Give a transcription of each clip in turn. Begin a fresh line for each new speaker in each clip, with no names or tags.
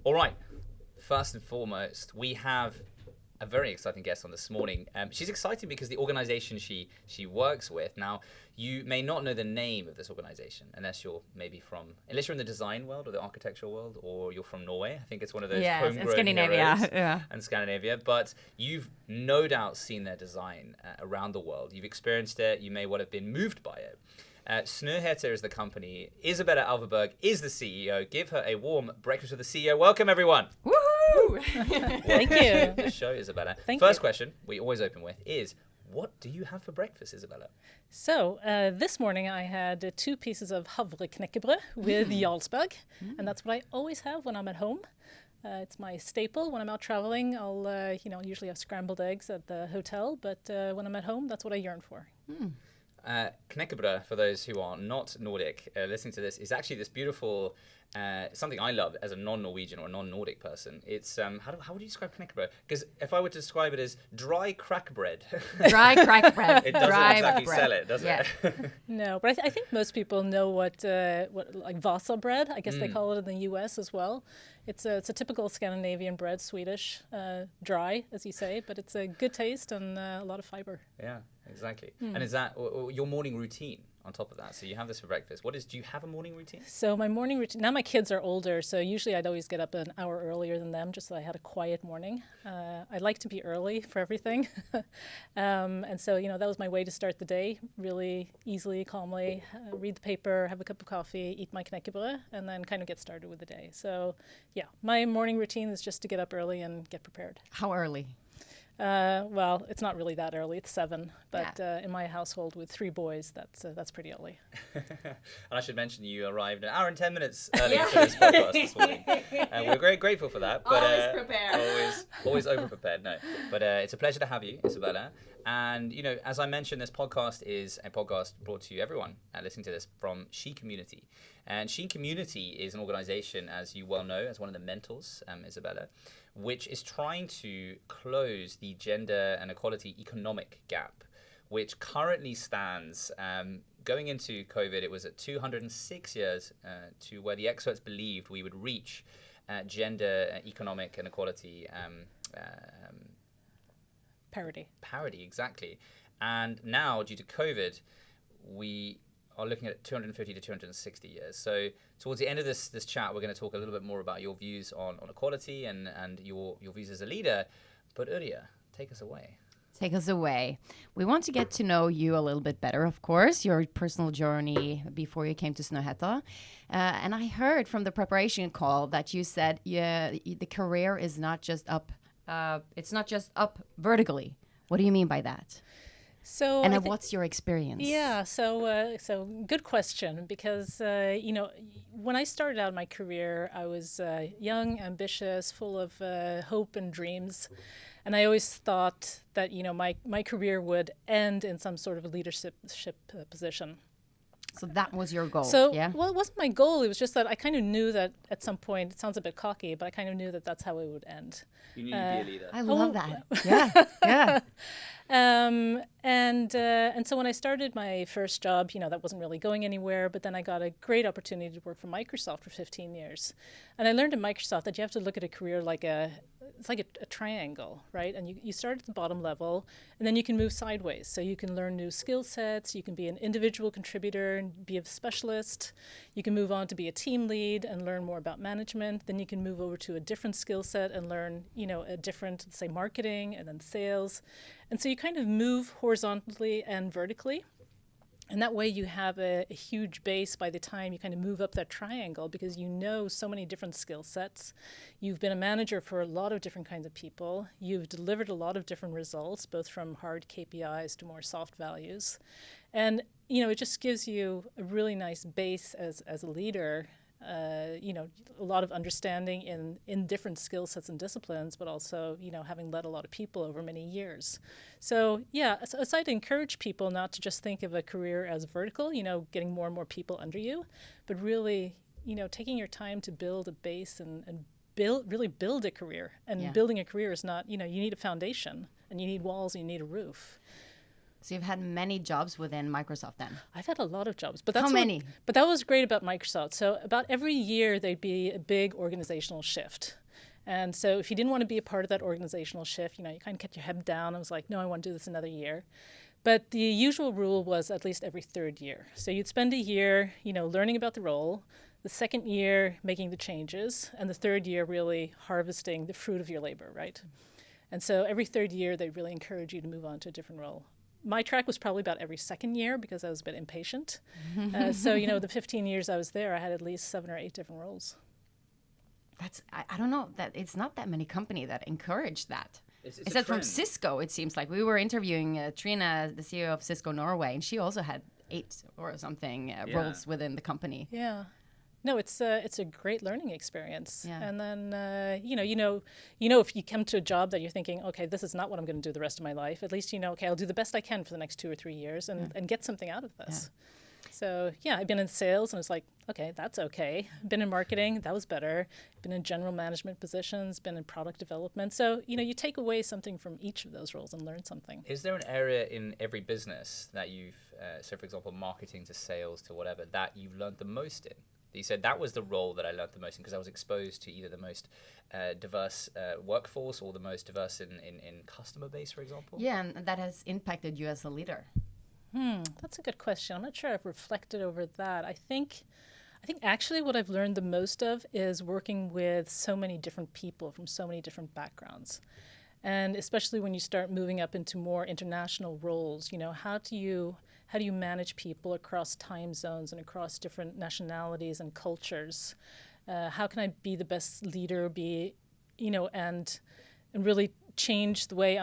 All right. First and foremost, we have a very exciting guest on this morning. She's exciting because the organization she works with. Now, you may not know the name of this organization unless you're in the design world or the architectural world, or you're from Norway. I think it's one of those homegrown
Scandinavia,
heroes and Scandinavia. But you've no doubt seen their design around the world. You've experienced it. You may well have been moved by it. Snøhetta is the company. Isabella Alveberg is the CEO. Give her a warm breakfast with the CEO. Welcome, everyone.
Woohoo!
Thank you.
The show, Isabella.
Thank
First
you.
question we always open with is, what do you have for breakfast, Isabella?
So this morning I had 2 pieces of havreknekkebrød with Jarlsberg, and that's what I always have when I'm at home. It's my staple. When I'm out traveling, I'll usually have scrambled eggs at the hotel, but when I'm at home, that's what I yearn for.
Knekkebrød, for those who are not Nordic, listening to this, is actually this beautiful, something I love as a non-Norwegian or a non-Nordic person. It's, how would you describe knekkebrød? Because if I were to describe it as dry crack bread.
Dry crack bread.
It doesn't
Dry
exactly
bread.
sell it, does it?
No, but I think most people know what like Vasa bread, I guess they call it in the US as well. It's a typical Scandinavian bread, Swedish, dry, as you say, but it's a good taste and a lot of fiber.
Yeah, exactly. And is that your morning routine on top of that? So you have this for breakfast. Do you have a morning routine?
So my morning routine, now my kids are older, so usually I'd always get up an hour earlier than them just so I had a quiet morning. I like to be early for everything. And so, that was my way to start the day, really easily, calmly, read the paper, have a cup of coffee, eat my knekkebrød, and then kind of get started with the day. So yeah, my morning routine is just to get up early and get prepared.
How early?
Well, it's not really that early. It's 7, but in my household with 3 boys, that's pretty early.
And I should mention you arrived an hour and 10 minutes early for this podcast this morning. We're very grateful for that. But,
Always prepared.
Always over-prepared, no. But it's a pleasure to have you, Isabella. And, as I mentioned, this podcast is a podcast brought to everyone listening to this from She Community. And She Community is an organization, as you well know, as one of the mentors, Isabella, which is trying to close the gender and equality economic gap, which currently stands, going into COVID, it was at 206 years to where the experts believed we would reach gender, economic and equality parity, exactly. And now, due to COVID, we are looking at 250 to 260 years. So towards the end of this chat, we're going to talk a little bit more about your views on equality and your views as a leader. But Yrja, take us away.
Take us away. We want to get to know you a little bit better, of course, your personal journey before you came to Snøhetta. And I heard from the preparation call that you said the career is not just up, it's not just up vertically. What do you mean by that?
So
and what's your experience?
Yeah, so good question, because when I started out my career, I was young, ambitious, full of hope and dreams, and I always thought that my career would end in some sort of a leadership position.
So that was your goal, yeah?
Well, it wasn't my goal. It was just that I kind of knew that at some point, it sounds a bit cocky, but I kind of knew that that's how it would end.
You knew you'd be a leader.
I love that. Yeah.
And so when I started my first job, that wasn't really going anywhere, but then I got a great opportunity to work for Microsoft for 15 years. And I learned in Microsoft that you have to look at a career like a triangle, right? And you start at the bottom level, and then you can move sideways. So you can learn new skill sets, you can be an individual contributor and be a specialist, you can move on to be a team lead and learn more about management, then you can move over to a different skill set and learn, a different, say, marketing and then sales. And so you kind of move horizontally and vertically. And that way you have a huge base by the time you kind of move up that triangle, because you know so many different skill sets. You've been a manager for a lot of different kinds of people. You've delivered a lot of different results, both from hard KPIs to more soft values. And, it just gives you a really nice base as a leader, a lot of understanding in different skill sets and disciplines, but also, having led a lot of people over many years. So, yeah, so I'd encourage people not to just think of a career as vertical, getting more and more people under you, but really, taking your time to build a base and really build a career. And building a career is not, you need a foundation, and you need walls, and you need a roof.
So you've had many jobs within Microsoft then.
I've had a lot of jobs, but that's
How many?
But that was great about Microsoft. So about every year there'd be a big organizational shift. And so if you didn't want to be a part of that organizational shift, you kind of kept your head down and was like, no, I want to do this another year. But the usual rule was at least every third year. So you'd spend a year, learning about the role, the second year making the changes, and the third year really harvesting the fruit of your labor, right? And so every third year, they really encourage you to move on to a different role. My track was probably about every second year because I was a bit impatient. So, the 15 years I was there, I had at least 7 or 8 different roles.
I don't know, that it's not that many companies that encourage that.
It's
Except from Cisco, it seems like. We were interviewing Trina, the CEO of Cisco Norway, and she also had 8 or something roles within the company.
Yeah. No, it's a great learning experience.
Yeah.
And then, if you come to a job that you're thinking, okay, this is not what I'm going to do the rest of my life, at least okay, I'll do the best I can for the next 2 or 3 years and get something out of this. Yeah. So, I've been in sales and it's like, okay, that's okay. Been in marketing, that was better. Been in general management positions, been in product development. So, you take away something from each of those roles and learn something.
Is there an area in every business that you've, so for example, marketing to sales to whatever, that you've learned the most in? You said that was the role that I learned the most in because I was exposed to either the most diverse workforce or the most diverse in customer base, for example.
Yeah, and that has impacted you as a leader.
That's a good question. I'm not sure I've reflected over that. I think actually what I've learned the most of is working with so many different people from so many different backgrounds. And especially when you start moving up into more international roles, how do you manage people across time zones and across different nationalities and cultures? How can I be the best leader, and really change the way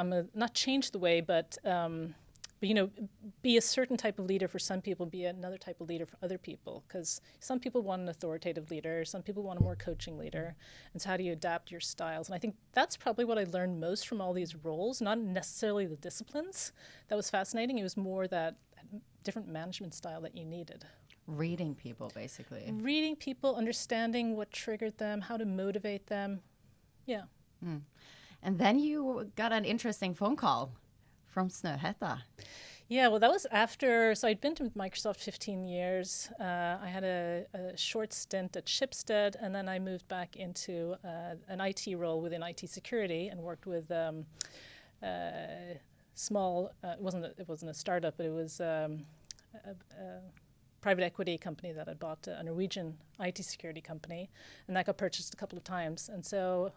be a certain type of leader for some people, be another type of leader for other people. Because some people want an authoritative leader, some people want a more coaching leader. And so how do you adapt your styles? And I think that's probably what I learned most from all these roles, not necessarily the disciplines. That was fascinating. It was more that different management style that you needed.
Reading people, basically.
Reading people, understanding what triggered them, how to motivate them. Yeah.
And then you got an interesting phone call from Snøhetta.
Yeah, well, that was after, so I'd been to Microsoft 15 years. I had a short stint at Schibsted, and then I moved back into an IT role within IT security and worked with small, it wasn't a startup, but it was a private equity company that had bought a Norwegian IT security company, and that got purchased a couple of times. And so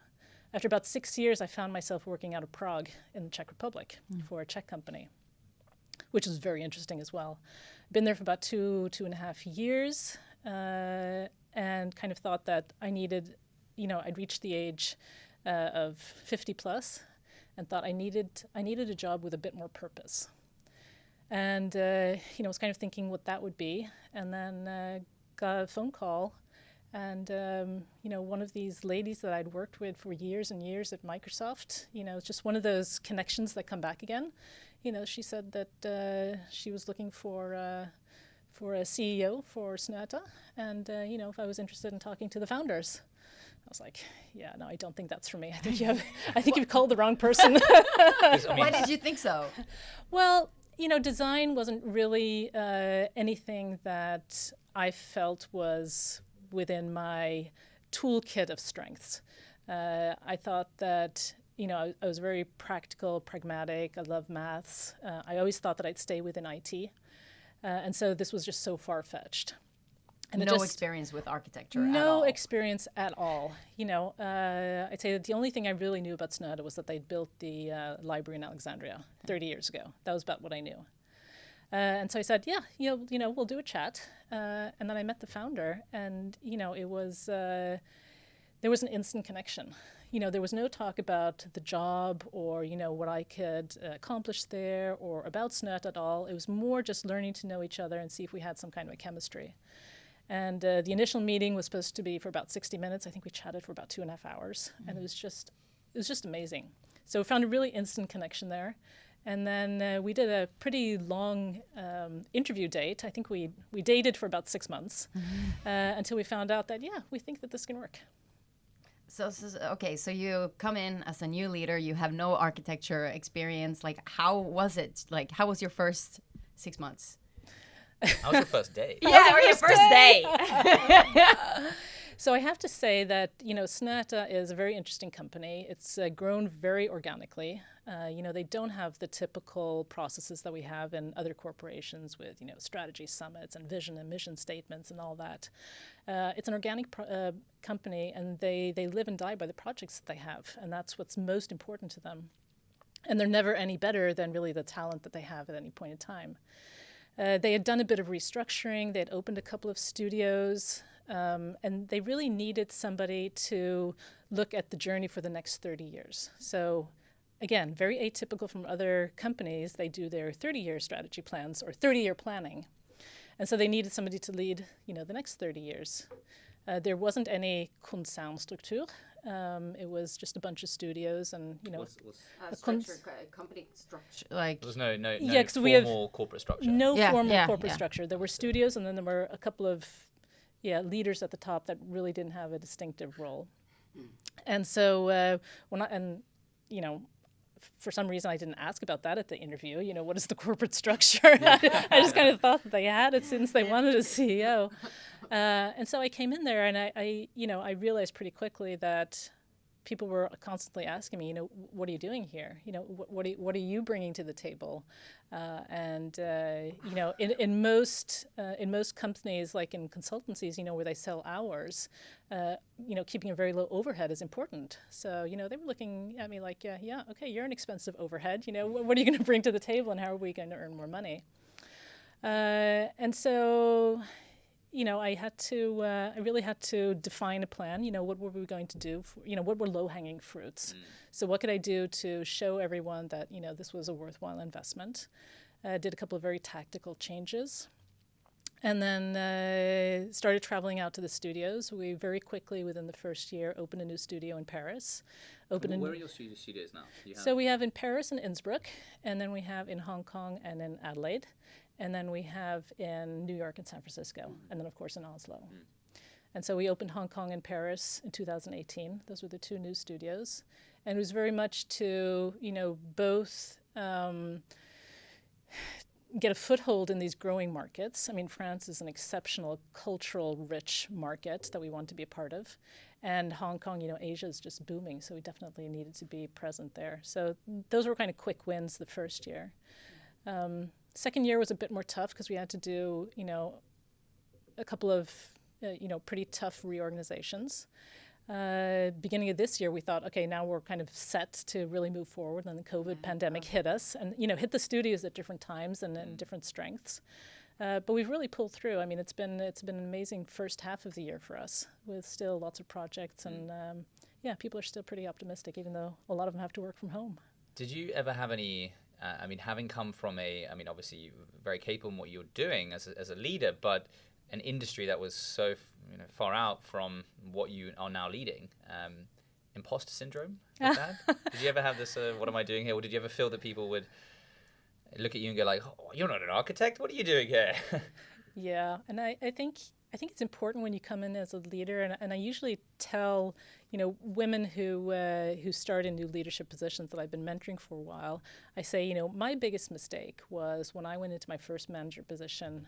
after about 6 years, I found myself working out of Prague in the Czech Republic for a Czech company, which was very interesting as well. Been there for about 2.5 years, and kind of thought that I needed, I'd reached the age of 50 plus, and thought I needed a job with a bit more purpose. And, was kind of thinking what that would be, and then got a phone call. And, one of these ladies that I'd worked with for years and years at Microsoft, it's just one of those connections that come back again. She said that she was looking for a CEO for Snøhetta, and, if I was interested in talking to the founders. I was like, yeah, no, I don't think that's for me. I think you've called the wrong person.
Why did you think so?
Well, design wasn't really anything that I felt was within my toolkit of strengths. I thought that, I was very practical, pragmatic. I love maths. I always thought that I'd stay within IT. And so this was just so far-fetched. And
no experience with architecture at all?
No experience at all. I'd say that the only thing I really knew about Snøhetta was that they'd built the library in Alexandria 30 years ago. That was about what I knew. And so I said, yeah, we'll do a chat. And then I met the founder, and, it was, there was an instant connection. There was no talk about the job or, what I could accomplish there or about Snøhetta at all. It was more just learning to know each other and see if we had some kind of a chemistry. And the initial meeting was supposed to be for about 60 minutes. I think we chatted for about 2.5 hours, and it was just amazing. So we found a really instant connection there. And then we did a pretty long interview date. I think we dated for about 6 months until we found out that, we think that this can work.
Okay, so you come in as a new leader. You have no architecture experience. Like, how was it? Like, how was your first 6 months?
How was your first day?
Yeah, or your first day.
So I have to say that, Snhetta is a very interesting company. It's grown very organically. They don't have the typical processes that we have in other corporations with, strategy summits and vision and mission statements and all that. It's an organic company, and they live and die by the projects that they have, and that's what's most important to them. And they're never any better than really the talent that they have at any point in time. They had done a bit of restructuring. They had opened a couple of studios. And they really needed somebody to look at the journey for the next 30 years. So again, very atypical from other companies. They do their 30-year strategy plans or 30-year planning. And so they needed somebody to lead, the next 30 years. There wasn't any Konzernstruktur. It was just a bunch of studios and,
company structure. Like,
there was no
yeah,
formal corporate structure.
No formal corporate structure. There were studios, and then there were a couple of leaders at the top that really didn't have a distinctive role. And so for some reason I didn't ask about that at the interview. What is the corporate structure? I just kind of thought that they had it since they wanted a CEO. And so I came in there, and I realized pretty quickly that people were constantly asking me, what are you doing here? What are you bringing to the table? In most companies, like in consultancies, where they sell hours, keeping a very low overhead is important. So, they were looking at me like, okay, you're an expensive overhead. What are you going to bring to the table, and how are we going to earn more money? And so, I really had to define a plan. What were we going to do? What were low-hanging fruits? So what could I do to show everyone that, this was a worthwhile investment? Did a couple of very tactical changes. And then started traveling out to the studios. We very quickly, within the first year, opened a new studio in Paris.
Where are your studios now?
So we have in Paris and Innsbruck, and then we have in Hong Kong and in Adelaide. And then we have in New York and San Francisco, and then, of course, in Oslo. And so we opened Hong Kong and Paris in 2018. Those were the two new studios. And it was very much to, both get a foothold in these growing markets. I mean, France is an exceptional, cultural-rich market that we want to be a part of. And Hong Kong, Asia is just booming, so we definitely needed to be present there. So those were kind of quick wins the first year. Second year was a bit more tough because we had to do, a couple of, pretty tough reorganizations. Beginning of this year, we thought, okay, now we're kind of set to really move forward. And the COVID pandemic hit us and, hit the studios at different times and different strengths. But we've really pulled through. I mean, it's been an amazing first half of the year for us with still lots of projects. And, people are still pretty optimistic, even though a lot of them have to work from home.
Did you ever have any... having come from obviously you're very capable in what you're doing as a leader, but an industry that was so far out from what you are now leading, imposter syndrome with that? Did you ever have this, what am I doing here? Or did you ever feel that people would look at you and go like, oh, you're not an architect, what are you doing here?
Yeah, and I think it's important when you come in as a leader, and I usually tell women who start in new leadership positions that I've been mentoring for a while, I say, my biggest mistake was when I went into my first manager position,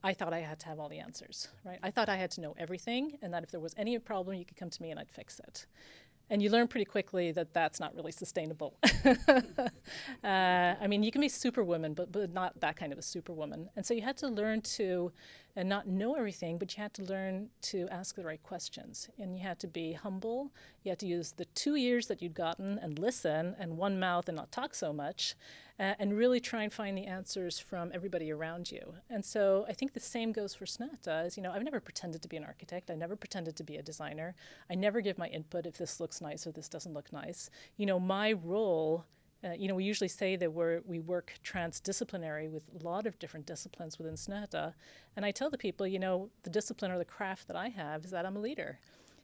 I thought I had to have all the answers, right? I thought I had to know everything, and that if there was any problem, you could come to me and I'd fix it. And you learn pretty quickly that that's not really sustainable. You can be superwoman, but not that kind of a superwoman. And so you had to learn to not know everything, but you had to learn to ask the right questions. And you had to be humble. You had to use the 2 ears that you'd gotten and listen, and one mouth and not talk so much, and really try and find the answers from everybody around you. And so I think the same goes for Snhetta. I've never pretended to be an architect. I never pretended to be a designer. I never give my input if this looks nice or this doesn't look nice. My role, we usually say that we work transdisciplinary with a lot of different disciplines within Snhetta. And I tell the people, the discipline or the craft that I have is that I'm a leader.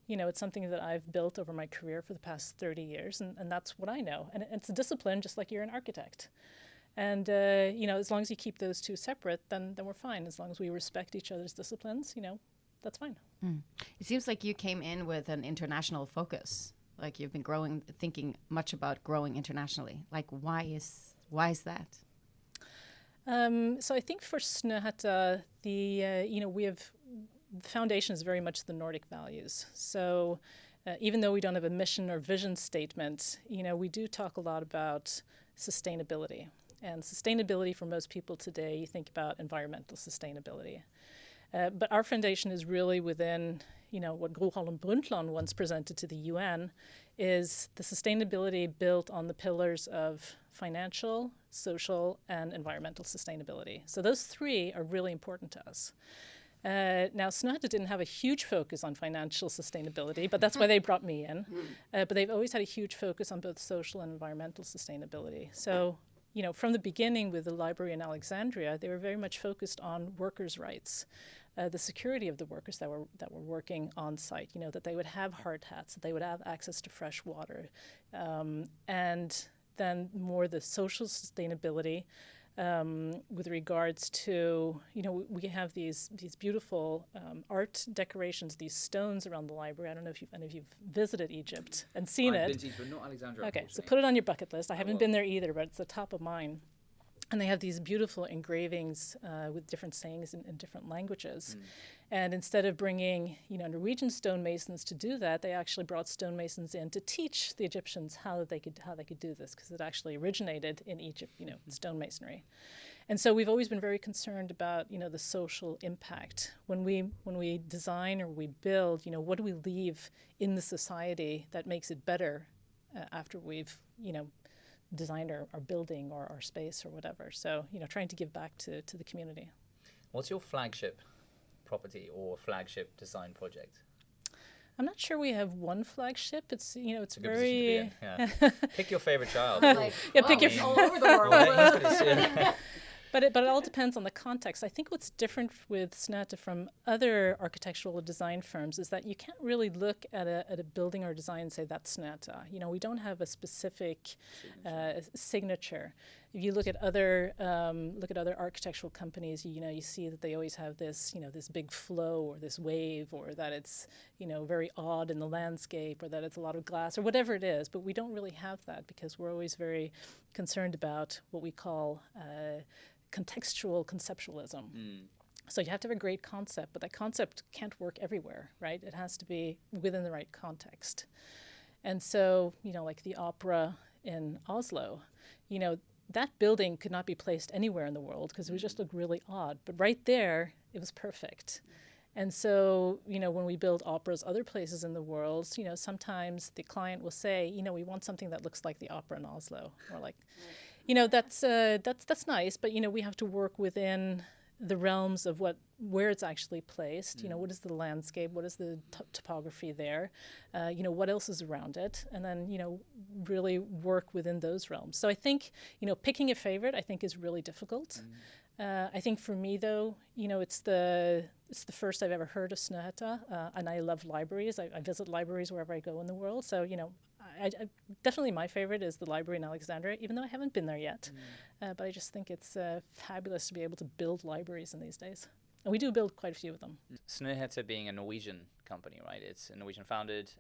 It's something that I've built over my career for the past 30 years, and that's what I know. And it's a discipline just like you're an architect. And, as long as you keep those two separate, then we're fine. As long as we respect each other's disciplines, that's fine.
It seems like you came in with an international focus. Like you've been thinking much about growing internationally. Like why is that?
So I think for Snøhetta, the foundation is very much the Nordic values. So even though we don't have a mission or vision statement, we do talk a lot about sustainability. And sustainability for most people today, you think about environmental sustainability. But our foundation is really within, what Gro Harlem Brundtland once presented to the UN, is the sustainability built on the pillars of financial, social, and environmental sustainability. So those three are really important to us. Now, Snhetta didn't have a huge focus on financial sustainability, but that's why they brought me in. But they've always had a huge focus on both social and environmental sustainability. So, from the beginning with the library in Alexandria, they were very much focused on workers' rights, the security of the workers that were working on site. That they would have hard hats, that they would have access to fresh water, and then more the social sustainability. With regards to, we have these beautiful art decorations, these stones around the library. I don't know if any of you've visited Egypt and seen it.
I've been to Egypt, but not Alexandria.
Okay, so put it on your bucket list. I haven't been there either, but it's the top of mine. And they have these beautiful engravings with different sayings in different languages. And instead of bringing, Norwegian stonemasons to do that, they actually brought stonemasons in to teach the Egyptians how they could do this, because it actually originated in Egypt, stonemasonry. And so we've always been very concerned about, the social impact. When we design or we build, what do we leave in the society that makes it better after we've, design our building or our space or whatever. So, trying to give back to the community.
What's your flagship property or flagship design project?
I'm not sure we have one flagship. It's, it's
a good
very...
position to be in. Yeah. Pick your favorite child.
Pick your...
all over the world.
But it all depends on the context. I think what's different with Snhetta from other architectural design firms is that you can't really look at a building or design and say that's Snhetta. We don't have a specific signature. If you look at other architectural companies, you see that they always have this this big flow or this wave, or that it's very odd in the landscape, or that it's a lot of glass or whatever it is. But we don't really have that because we're always very concerned about what we call contextual conceptualism. So you have to have a great concept, but that concept can't work everywhere, right? It has to be within the right context. And so, like the opera in Oslo, that building could not be placed anywhere in the world because it would just look really odd. But right there, it was perfect. And so, when we build operas other places in the world, sometimes the client will say, we want something that looks like the opera in Oslo. Or like, that's nice, but, we have to work within the realms of where it's actually placed. What is the landscape? What is the topography there? What else is around it? And then, really work within those realms. So I think, picking a favorite, I think is really difficult. I think for me, though, it's the first I've ever heard of Snøhetta, and I love libraries. I visit libraries wherever I go in the world. So, I definitely my favorite is the library in Alexandria, even though I haven't been there yet. But I just think it's fabulous to be able to build libraries in these days. And we do build quite a few of them.
Snøhetta being a Norwegian company, right? It's a Norwegian founded.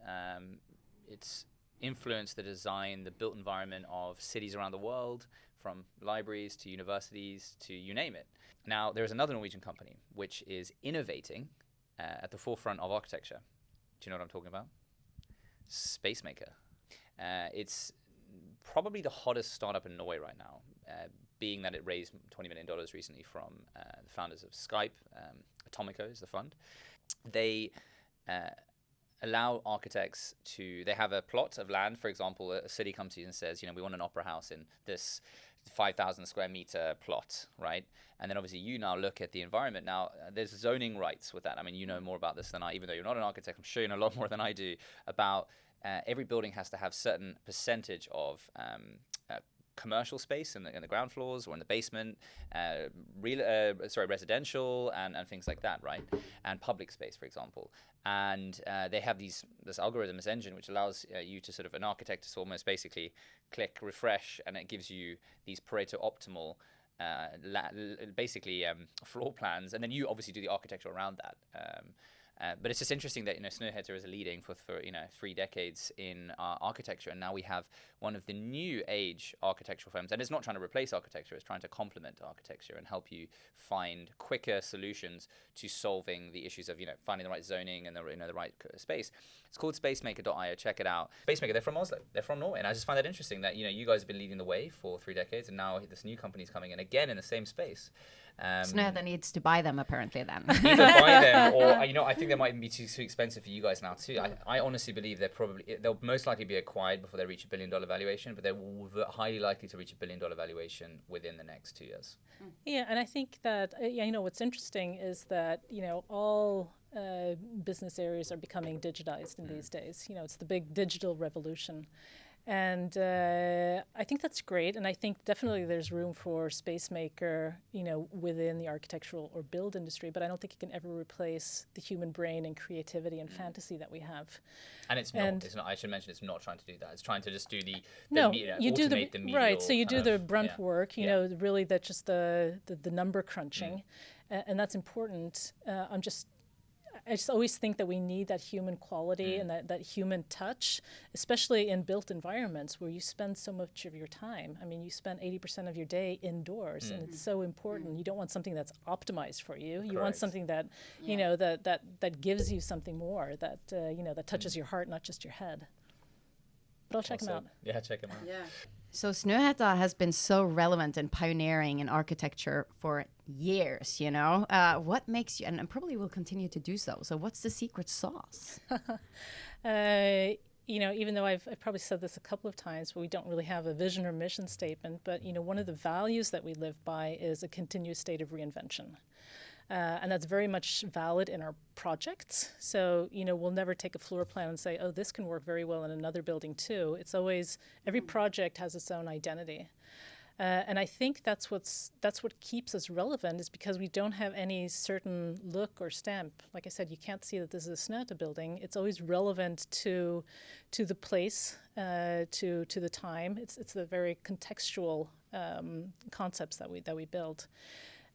It's influenced the design, the built environment of cities around the world, from libraries to universities to you name it. Now, there is another Norwegian company which is innovating at the forefront of architecture. Do you know what I'm talking about? Spacemaker. It's probably the hottest startup in Norway right now, being that it raised $20 million recently from the founders of Skype. Atomico is the fund. They allow architects they have a plot of land. For example, a city comes to you and says, we want an opera house in this 5,000 square meter plot, right? And then obviously you now look at the environment. Now, there's zoning rights with that. I mean, you know more about this than I, even though you're not an architect. I'm sure you know a lot more than I do about every building has to have certain percentage of commercial space in the ground floors or in the basement, residential and things like that, right? And public space, for example. And they have this algorithm, this engine, which allows you to sort of, an architect to almost basically click refresh, and it gives you these Pareto optimal floor plans, and then you obviously do the architecture around that. But it's just interesting that Snøhetta is leading for 3 decades in architecture, and now we have one of the new age architectural firms, and it's not trying to replace architecture; it's trying to complement architecture and help you find quicker solutions to solving the issues of finding the right zoning and the right space. It's called Spacemaker.io. Check it out. Spacemaker, they're from Oslo, they're from Norway, and I just find that interesting that you guys have been leading the way for 3 decades, and now this new company is coming in again in the same space.
Snøhetta needs to buy them apparently then.
Either buy them, or I think they might even be too expensive for you guys now too. I honestly believe they'll most likely be acquired before they reach $1 billion valuation, but they're highly likely to reach $1 billion valuation within the next 2 years.
Yeah, and I think that what's interesting is that all business areas are becoming digitized in these days. It's the big digital revolution. And I think that's great, and I think definitely there's room for Spacemaker, within the architectural or build industry, but I don't think it can ever replace the human brain and creativity and fantasy that we have.
And it's not. I should mention, it's not trying to do that. It's trying to just do the
you do the
medial,
right. So you do the brunt work. Really that just the number crunching, and that's important. I just always think that we need that human quality and that human touch, especially in built environments where you spend so much of your time. I mean, you spend 80% of your day indoors, and it's so important. You don't want something that's optimized for you. You want something that, that gives you something more, that, that touches your heart, not just your head. But I'll check them out.
Yeah, check them out.
Yeah. So Snøhetta has been so relevant and pioneering in architecture for years, What makes you, and probably will continue to do so. So what's the secret sauce?
Even though I've probably said this a couple of times, but we don't really have a vision or mission statement. But, one of the values that we live by is a continuous state of reinvention. And that's very much valid in our projects. So, we'll never take a floor plan and say, oh, this can work very well in another building too. It's always, every project has its own identity. And I think that's what keeps us relevant, is because we don't have any certain look or stamp. Like I said, you can't see that this is a Snøhetta building. It's always relevant to the place, to the time. It's the very contextual concepts that we build.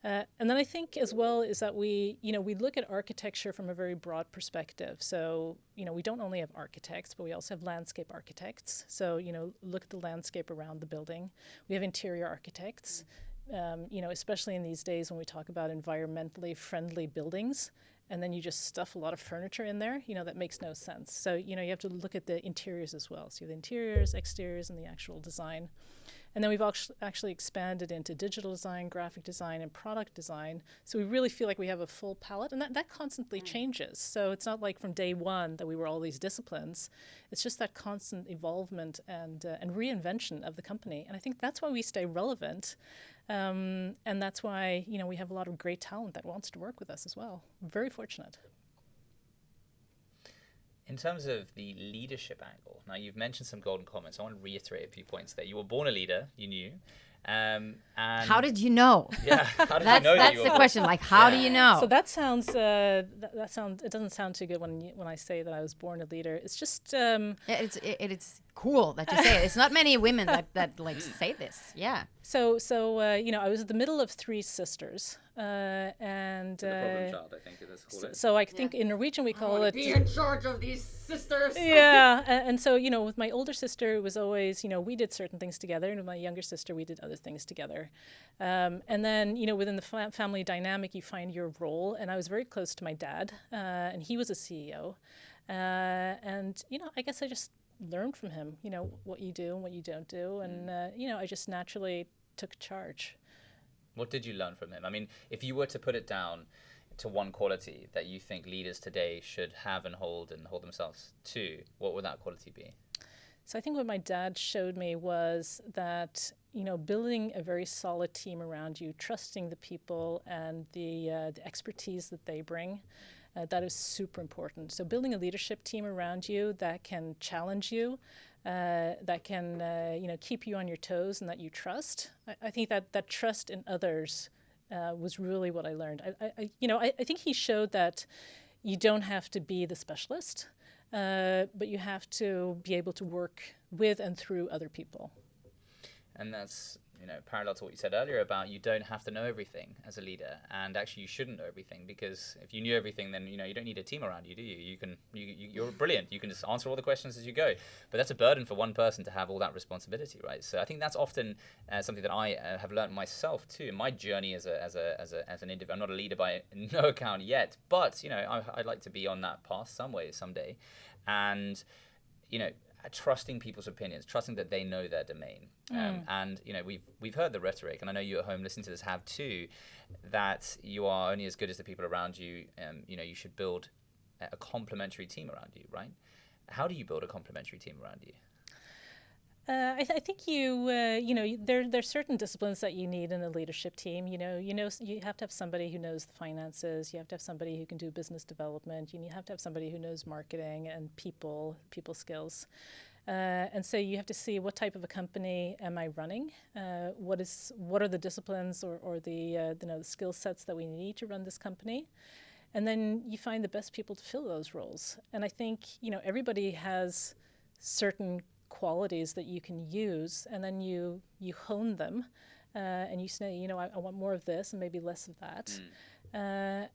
And then I think as well is that we look at architecture from a very broad perspective. So, we don't only have architects, but we also have landscape architects. So, look at the landscape around the building. We have interior architects, especially in these days when we talk about environmentally friendly buildings, and then you just stuff a lot of furniture in there, that makes no sense. So, you have to look at the interiors as well. So you have the interiors, exteriors, and the actual design. And then we've actually expanded into digital design, graphic design, and product design. So we really feel like we have a full palette, and that constantly changes. So it's not like from day one that we were all these disciplines. It's just that constant evolvement and reinvention of the company. And I think that's why we stay relevant. And that's why, we have a lot of great talent that wants to work with us as well. We're very fortunate.
In terms of the leadership angle, now you've mentioned some golden comments. I want to reiterate a few points there. You were born a leader, you knew. And
how did you know?
Yeah, how did you know that you were
That's the question. Like, how do you know?
So that sounds. It doesn't sound too good when I say that I was born a leader. It's just.
It's cool that you say it. It's not many women that like say this. Yeah.
So I was the middle of 3 sisters, and
the problem child, I think it is called.
So I think in Norwegian we call it.
Be in charge of these sisters.
Yeah, and so with my older sister, it was always we did certain things together, and with my younger sister, we did other things together, and then within the family dynamic, you find your role, and I was very close to my dad, and he was a CEO, and I guess I just learned from him, what you do and what you don't do, and I just naturally took charge.
What did you learn from him? I mean, if you were to put it down to one quality that you think leaders today should have and hold themselves to, what would that quality be?
So I think what my dad showed me was that, building a very solid team around you, trusting the people and the expertise that they bring, that is super important. So building a leadership team around you that can challenge you, that can keep you on your toes and that you trust. I think that trust in others was really what I learned. I think he showed that you don't have to be the specialist, but you have to be able to work with and through other people.
And that's parallel to what you said earlier about you don't have to know everything as a leader, and actually you shouldn't know everything, because if you knew everything, then you don't need a team around you, do you? You're brilliant. You can just answer all the questions as you go. But that's a burden for one person to have all that responsibility, right? So I think that's often something that I have learned myself too in my journey as an individual. I'm not a leader by no account yet, but I'd like to be on that path someday, and trusting people's opinions, trusting that they know their domain. And we've heard the rhetoric, and I know you at home listening to this have too, that you are only as good as the people around you. You should build a complementary team around you, right? How do you build a complementary team around you?
I think there's certain disciplines that you need in a leadership team. You have to have somebody who knows the finances. You have to have somebody who can do business development. You have to have somebody who knows marketing and people skills. And so you have to see, what type of a company am I running? What are the disciplines or the skill sets that we need to run this company? And then you find the best people to fill those roles. And I think everybody has certain qualities that you can use, and then you hone them, and you say, I want more of this and maybe less of that.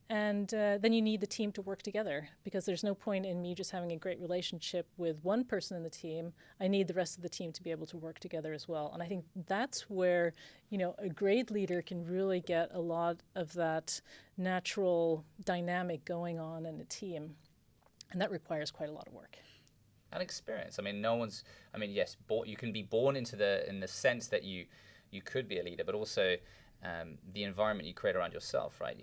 And then you need the team to work together, because there's no point in me just having a great relationship with one person in the team. I need the rest of the team to be able to work together as well. And I think that's where, a great leader can really get a lot of that natural dynamic going on in a team. And that requires quite a lot of work.
And experience. Yes, you can be born in the sense that you could be a leader, but also the environment you create around yourself, right?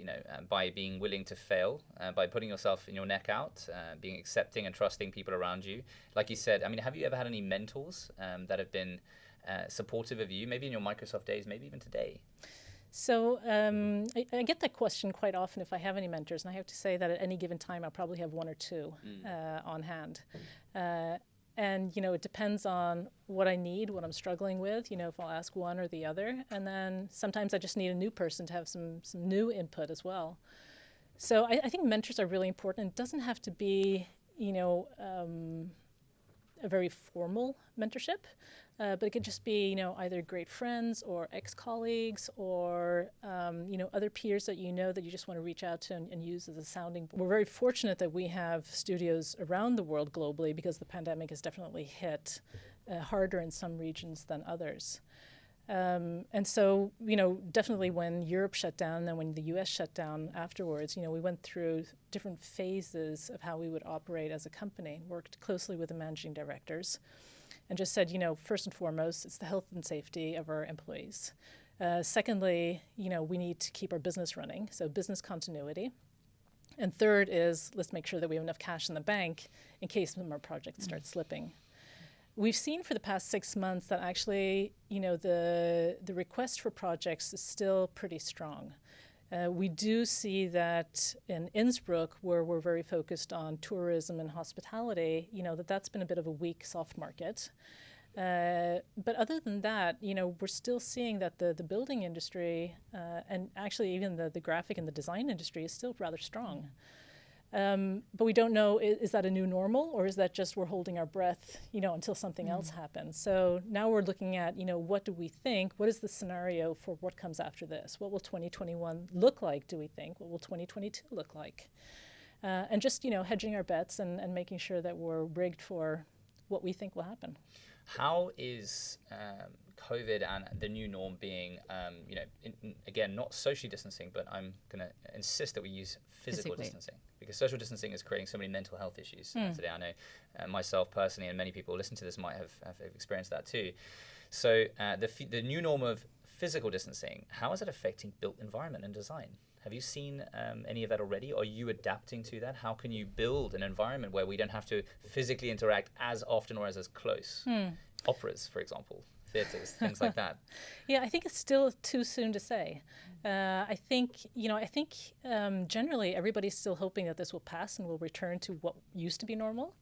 By being willing to fail, by putting yourself in your neck out, being accepting and trusting people around you. Like you said, have you ever had any mentors that have been supportive of you, maybe in your Microsoft days, maybe even today?
So I get that question quite often, if I have any mentors, and I have to say that at any given time I'll probably have one or two on hand. And it depends on what I need, what I'm struggling with, if I'll ask one or the other. And then sometimes I just need a new person to have some new input as well. So I think mentors are really important. It doesn't have to be, a very formal mentorship, but it could just be, either great friends or ex-colleagues or, other peers that that you just want to reach out to and use as a sounding board. We're very fortunate that we have studios around the world globally, because the pandemic has definitely hit harder in some regions than others. And so, definitely when Europe shut down, then when the US shut down afterwards, we went through different phases of how we would operate as a company, worked closely with the managing directors, and just said, first and foremost, it's the health and safety of our employees. Secondly, we need to keep our business running, so business continuity. And third is, let's make sure that we have enough cash in the bank in case some of our projects start slipping. We've seen for the past 6 months that actually, the request for projects is still pretty strong. We do see that in Innsbruck, where we're very focused on tourism and hospitality, that's been a bit of a weak, soft market. But other than that, we're still seeing that the building industry and actually even the graphic and the design industry is still rather strong. But we don't know, is that a new normal, or is that just we're holding our breath, until something else happens? So now we're looking at, what do we think? What is the scenario for what comes after this? What will 2021 look like, do we think? What will 2022 look like? And just, hedging our bets and making sure that we're rigged for what we think will happen.
How is COVID and the new norm being, again, not socially distancing, but I'm going to insist that we use physical distancing, because social distancing is creating so many mental health issues today. I know myself personally, and many people listening to this might have experienced that too. So the new norm of physical distancing, how is it affecting built environment and design? Have you seen any of that already? Are you adapting to that? How can you build an environment where we don't have to physically interact as often or as close? Operas, for example, theaters, things like that.
Yeah, I think it's still too soon to say. I think generally everybody's still hoping that this will pass and we'll return to what used to be normal.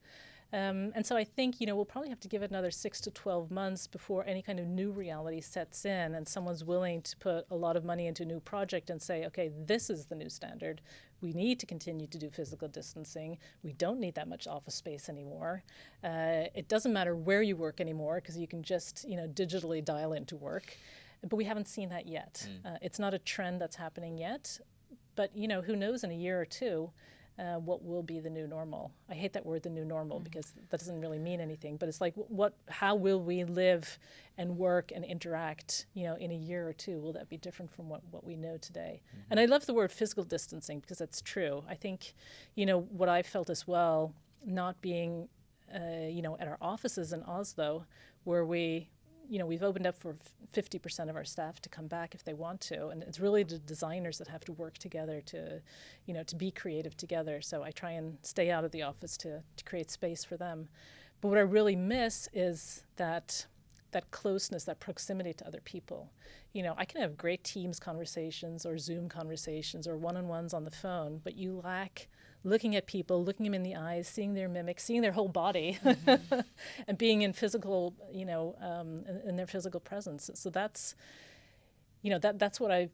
And so I think, we'll probably have to give it another 6 to 12 months before any kind of new reality sets in and someone's willing to put a lot of money into a new project and say, okay, this is the new standard. We need to continue to do physical distancing. We don't need that much office space anymore. It doesn't matter where you work anymore, because you can just, digitally dial into work. but we haven't seen that yet. It's not a trend that's happening yet, but who knows in a year or two what will be the new normal. I hate that word, the new normal, because that doesn't really mean anything, but it's like, how will we live and work and interact, in a year or two? Will that be different from what we know today? And I love the word physical distancing, because that's true. I think, what I felt as well, not being, at our offices in Oslo, where we've opened up for 50% of our staff to come back if they want to, and it's really the designers that have to work together to be creative together. So I try and stay out of the office to create space for them. But what I really miss is that closeness, that proximity to other people. I can have great Teams conversations or Zoom conversations or one-on-ones on the phone, but you lack looking at people, looking them in the eyes, seeing their mimics, seeing their whole body, and being in physical, in their physical presence. So that's what I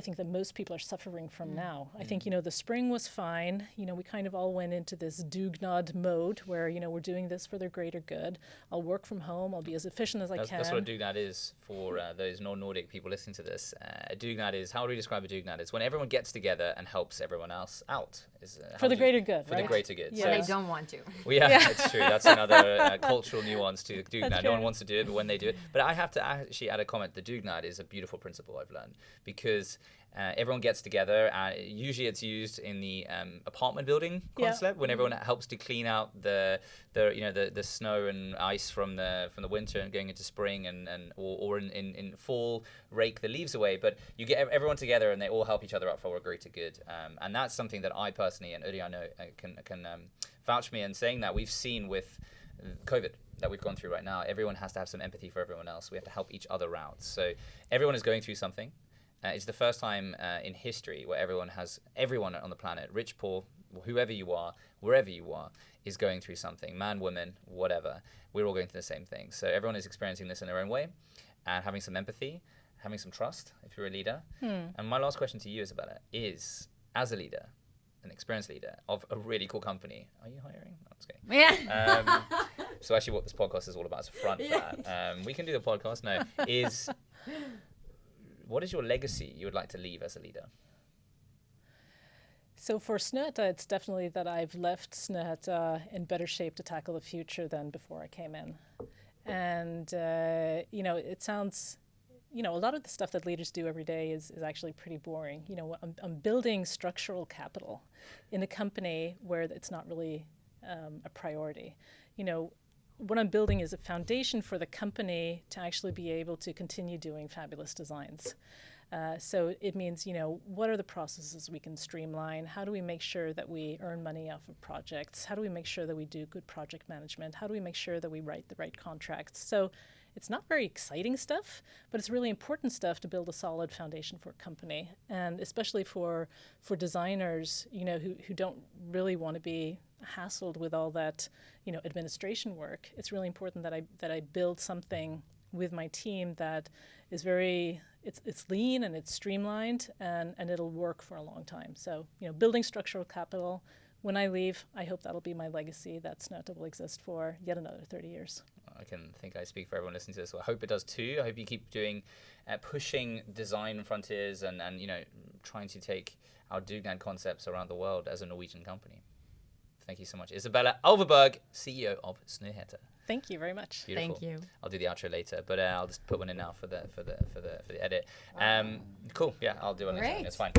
think that most people are suffering from now. I think, the spring was fine. We kind of all went into this dugnad mode where, we're doing this for the greater good. I'll work from home. I'll be as efficient as I can.
That's what a dugnad is for those non-Nordic people listening to this. A dugnad is, how would we describe a dugnad? It's when everyone gets together and helps everyone else out.
For the greater good,
For the greater good.
Yeah. So they don't want to.
Well, yeah, it's true. That's another cultural nuance to dugnad. No one wants to do it, but when they do it. But I have to actually add a comment. The dugnad is a beautiful principle I've learned, because everyone gets together, and usually it's used in the apartment building concept when everyone helps to clean out the snow and ice from the winter and going into spring, or in fall rake the leaves away. But you get everyone together and they all help each other out for a greater good, and that's something that I personally, and Uri, I know, can vouch for me in saying that we've seen with COVID that we've gone through right now. Everyone has to have some empathy for everyone else. We have to help each other out. So everyone is going through something. It's the first time in history where everyone on the planet, rich, poor, whoever you are, wherever you are, is going through something. Man, woman, whatever. We're all going through the same thing. So everyone is experiencing this in their own way, and having some empathy, having some trust if you're a leader. And my last question to you, Isabella, is, as a leader, an experienced leader of a really cool company, are you hiring? No, I'm just kidding.
Yeah.
So actually what this podcast is all about is a front for that. We can do the podcast. No, what is your legacy you would like to leave as a leader?
So for Snøhetta, it's definitely that I've left Snøhetta in better shape to tackle the future than before I came in. And, it sounds, a lot of the stuff that leaders do every day is actually pretty boring. I'm building structural capital in a company where it's not really a priority. What I'm building is a foundation for the company to actually be able to continue doing fabulous designs. So it means, what are the processes we can streamline? How do we make sure that we earn money off of projects? How do we make sure that we do good project management? How do we make sure that we write the right contracts? So it's not very exciting stuff, but it's really important stuff to build a solid foundation for a company. And especially for designers, who don't really want to be hassled with all that, administration work. It's really important that I build something with my team that is it's lean and it's streamlined, and it'll work for a long time. So, building structural capital. When I leave, I hope that'll be my legacy, that Snøhetta will exist for yet another 30 years.
I can think I speak for everyone listening to this. Well, I hope it does too. I hope you keep doing, pushing design frontiers and trying to take our dugnad concepts around the world as a Norwegian company. Thank you so much. Isabella Alveberg, CEO of Snøhetta.
Thank you very much.
Beautiful.
Thank you.
I'll do the outro later, but I'll just put one in now for the edit. Cool. Yeah, I'll do one later. It's fine.